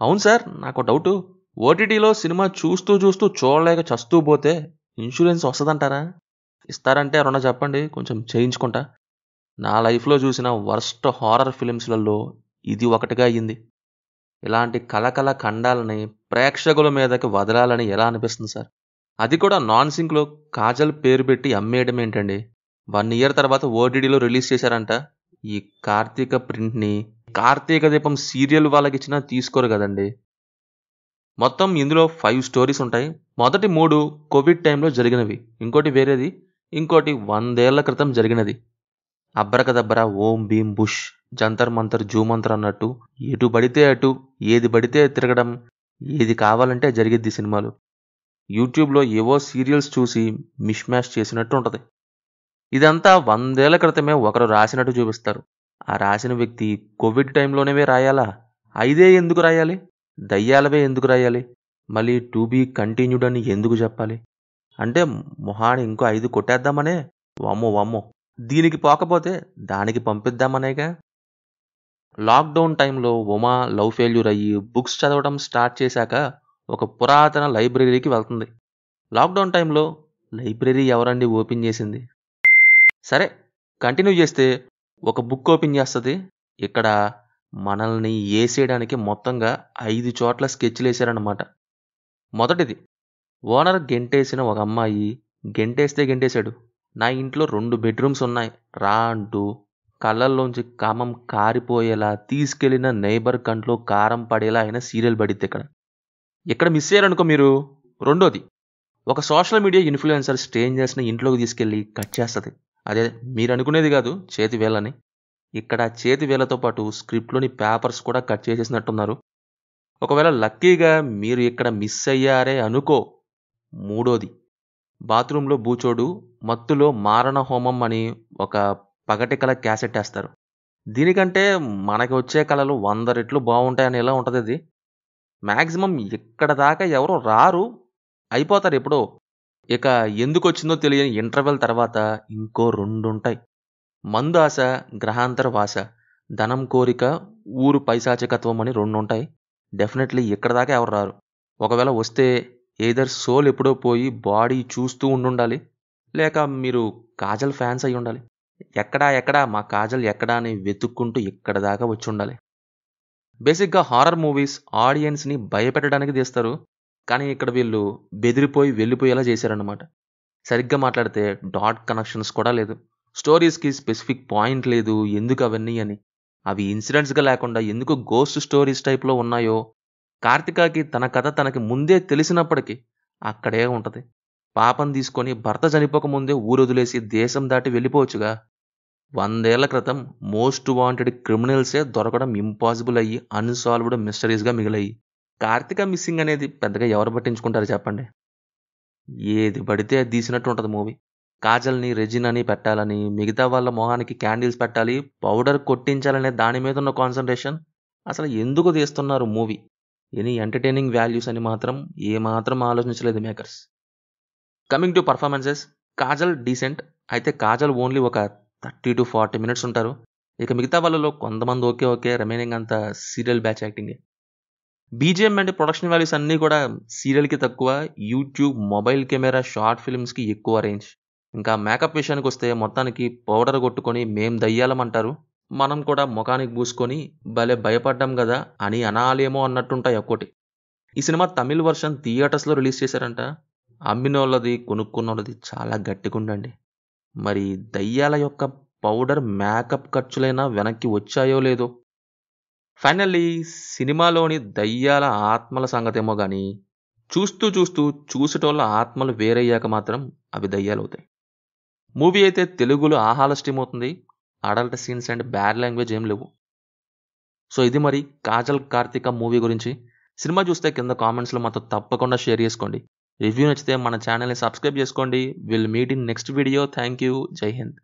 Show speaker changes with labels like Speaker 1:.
Speaker 1: అవును సార్, నాకు డౌటు. ఓటీటీలో సినిమా చూస్తూ చూస్తూ చూడలేక చస్తూ పోతే ఇన్సూరెన్స్ వస్తదంటారా? ఇస్తారంటే ఎవరన్నా చెప్పండి, కొంచెం చేయించుకుంటా. నా లైఫ్‌లో చూసిన వర్స్ట్ హారర్ ఫిల్మ్స్‌లలో ఇది ఒకటిగా అయ్యింది. ఇలాంటి కళకళ ఖండాలని ప్రేక్షకుల మీదకి వదలాలని ఎలా అనిపిస్తుంది సార్? అది కూడా నాన్ సింక్‌లో కాజల్ పేరు పెట్టి అమ్మేయడం ఏంటండి? 1 ఇయర్ తర్వాత ఓటీటీలో రిలీజ్ చేశారంట. ఈ కార్తీక ప్రింట్‌ని, కార్తీక దీపం సీరియల్ వాళ్ళకిచ్చినా తీసుకోరు గదండీ! మొత్తం ఇందులో 5 స్టోరీస్ ఉంటాయి. మొదటి 3 కోవిడ్ టైంలో జరిగినవి. ఇంకోటి వేరేది. ఇంకోటి 100 ఏళ్ల క్రితం జరిగినది. అబ్రకదబ్రా, ఓం భీమ్ బుష్, జంతర్ మంతర్ జూమంతర్ అన్నట్టు ఎటు పడితే అటు, ఏది పడితే అది తిరగడం, ఏది కావాలంటే జరిగిద్ది సినిమాలో. యూట్యూబ్‌లో ఏవో సీరియల్స్ చూసి మిష్ మ్యాష్ చేసినట్టు ఉంటది. ఇదంతా 100 ఏళ్ల క్రితమే ఒకరు రాసినట్టు చూపిస్తారు. ఆ రాసిన వ్యక్తి కోవిడ్ టైంలోనేవే రాయాలా? అయిదే ఎందుకు రాయాలి? దయ్యాలవే ఎందుకు రాయాలి? మళ్ళీ టు బీ కంటిన్యూడ్ అని ఎందుకు చెప్పాలి? అంటే మొహాన ఇంకో 5 కొట్టేద్దామనే? వామ్మో! వామ్మో! దీనికి పోకపోతే దానికి పంపిద్దామనేగా. లాక్‌డౌన్ టైంలో ఉమా లవ్ ఫెయిల్యూర్ అయ్యి బుక్స్ చదవడం స్టార్ట్ చేశాక ఒక పురాతన లైబ్రరీకి వెళ్తుంది. లాక్‌డౌన్ టైంలో లైబ్రరీ ఎవరండి ఓపెన్ చేసింది? సరే, కంటిన్యూ చేస్తే ఒక బుక్ ఓపెన్ చేస్తది. ఇక్కడ మనల్ని ఏసేయడానికి మొత్తంగా 5 చోట్ల స్కెచ్‌లేసారన్నమాట. మొదటిది, ఓనర్ గెంటేసిన ఒక అమ్మాయి గెంటేస్తే గెంటేశాడు. నా ఇంట్లో 2 బెడ్‌రూమ్స్ ఉన్నాయి రా అంటూ కళ్ళల్లోంచి కామం కారిపోయేలా తీసుకెళ్లిన నైబర్ కంట్లో కారం పడేలా అయిన సీరియల్ పడిద్దిక్కడ. ఇక్కడ మిస్ అయ్యారనుకో మీరు. రెండోది, ఒక సోషల్ మీడియా ఇన్‌ఫ్లుయెన్సర్ స్ట్రేంజర్స్‌ని ఇంట్లోకి తీసుకెళ్ళి కట్ చేస్తది. అదే మీరనుకునేది కాదు, చేతి వేళ్ళని. ఇక్కడ చేతి వేళ్ళతో పాటు స్క్రిప్ట్‌లోని పేపర్స్ కూడా కట్ చేసేసినట్టున్నారు. ఒకవేళ లక్కీగా మీరు ఇక్కడ మిస్ అయ్యారే అనుకో. మూడోది, బాత్రూంలో బూచోడు మత్తులో మారణ హోమం అని ఒక పగటి కల క్యాసెట్టేస్తారు. దీనికంటే మనకి వచ్చే కళలు 100 రెట్లు బావుంటాయనేలా ఉంటదిది. మాక్సిమం ఇక్కడ దాకా ఎవరు రారు. అయిపోతారు ఎప్పుడో. ఇక ఎందుకొచ్చిందో తెలియని ఇంటర్వెల్ తర్వాత ఇంకో 2 ఉంటాయి. మందు ఆశ, గ్రహాంతర వాస, ధనం కోరిక, ఊరు పైశాచికత్వం అని 2 ఉంటాయి. డెఫినెట్‌లీ ఇక్కడి దాకా ఎవరు రారు. ఒకవేళ వస్తే ఎయిదర్ సోల్ ఎప్పుడో పోయి బాడీ చూస్తూ ఉండుండాలి. లేక మీరు కాజల్ ఫ్యాన్స్ అయ్యుండాలి. ఎక్కడా ఎక్కడా మా కాజల్ ఎక్కడా అని వెతుక్కుంటూ ఇక్కడి దాకా వచ్చుండాలి. బేసిక్‌గా హారర్ మూవీస్ ఆడియన్స్‌ని భయపెట్టడానికి తీస్తారు. కానీ ఇక్కడ వీళ్ళు బెదిరిపోయి వెళ్ళిపోయేలా చేశారన్నమాట. సరిగ్గా మాట్లాడితే డాట్ కనెక్షన్స్ కూడా లేదు. స్టోరీస్‌కి స్పెసిఫిక్ పాయింట్ లేదు. ఎందుకు అవన్నీ అని. అవి ఇన్సిడెంట్స్‌గా లేకుండా ఎందుకు గోస్ట్ స్టోరీస్ టైప్‌లో ఉన్నాయో, కార్తికకి తన కథ తనకి ముందే తెలిసినప్పటికీ అక్కడే ఉంటది. పాపం తీసుకొని భర్త చనిపోకముందే ఊరొదిలేసి దేశం దాటి వెళ్ళిపోవచ్చుగా. 100 ఏళ్ల క్రితం మోస్ట్ వాంటెడ్ క్రిమినల్సే దొరకడం ఇంపాసిబుల్ అయ్యి అన్‌సాల్వ్డ్ మిస్టరీస్‌గా మిగిలాయి. కార్తిక మిస్సింగ్ అనేది పెద్దగా ఎవరు పట్టించుకుంటారు చెప్పండి. ఏది పడితే అది తీసినట్టు ఉంటది మూవీ. కాజల్‌ని, రెజినాని పెట్టాలని, మిగతా వాళ్ళ మొహానికి క్యాండిల్స్ పెట్టాలి, పౌడర్ కొట్టించాలనే దాని మీద ఉన్న కాన్సంట్రేషన్ అసలు ఎందుకు తీస్తున్నారు మూవీ? ఎనీ ఎంటర్‌టైనింగ్ వాల్యూస్ అని మాత్రం ఏమాత్రం ఆలోచించలేదు makers. Coming to performances, Kajal decent. అయితే కాజల్ ఓన్లీ ఒక 30-40 మినిట్స్ ఉంటారు. ఇక మిగతా వాళ్ళలో కొంతమంది ఓకే. ఓకే. రిమైనింగ్ అంతా సీరియల్ బ్యాచ్ యాక్టింగే. బీజీఎం అండ్ ప్రొడక్షన్ వాల్యూస్ అన్నీ కూడా సీరియల్‌కి తక్కువ. యూట్యూబ్, మొబైల్ కెమెరా, షార్ట్ ఫిల్మ్స్‌కి ఎక్కువ రేంజ్. ఇంకా మేకప్ విషయానికొస్తే మొత్తానికి పౌడర్ కొట్టుకొని మేం దయ్యాలమంటారు. మనం కూడా మొఖానికి పూసుకొని భలే భయపడ్డాం గదా అని అనాలేమో అన్నట్టుంటాయి ఒక్కోటి. ఈ సినిమా తమిళ్ వర్షన్ థియేటర్స్‌లో రిలీజ్ చేశారంట. అమ్మినోళ్ళది, కొనుక్కున్నోళ్ళది చాలా గట్టిగుందండి. మరి దయ్యాల యొక్క పౌడర్, మేకప్ ఖర్చులైనా వెనక్కి వచ్చాయో లేదో? ఫైనల్లీ సినిమాలోని దయ్యాల ఆత్మల సంగతేమో గానీ, చూస్తూ చూస్తూ చూసేటోళ్ళ ఆత్మలు వేరయ్యాక మాత్రం అవి దయ్యాలవుతాయి. మూవీ అయితే తెలుగులో ఆహాల స్ట్రీమ్ అవుతుంది. Adult scenes and bad language ఏం లేవు. సో ఇది మరి 'కాజల్ కార్తిక' మూవీ గురించి. సినిమా చూస్తే కింద కామెంట్స్‌లో మాతో తప్పకుండా షేర్ చేసుకోండి. రివ్యూ నచ్చితే మన ఛానల్‌ని సబ్స్క్రైబ్ చేసుకోండి. Will meet in next video. Thank you. జై హింద్.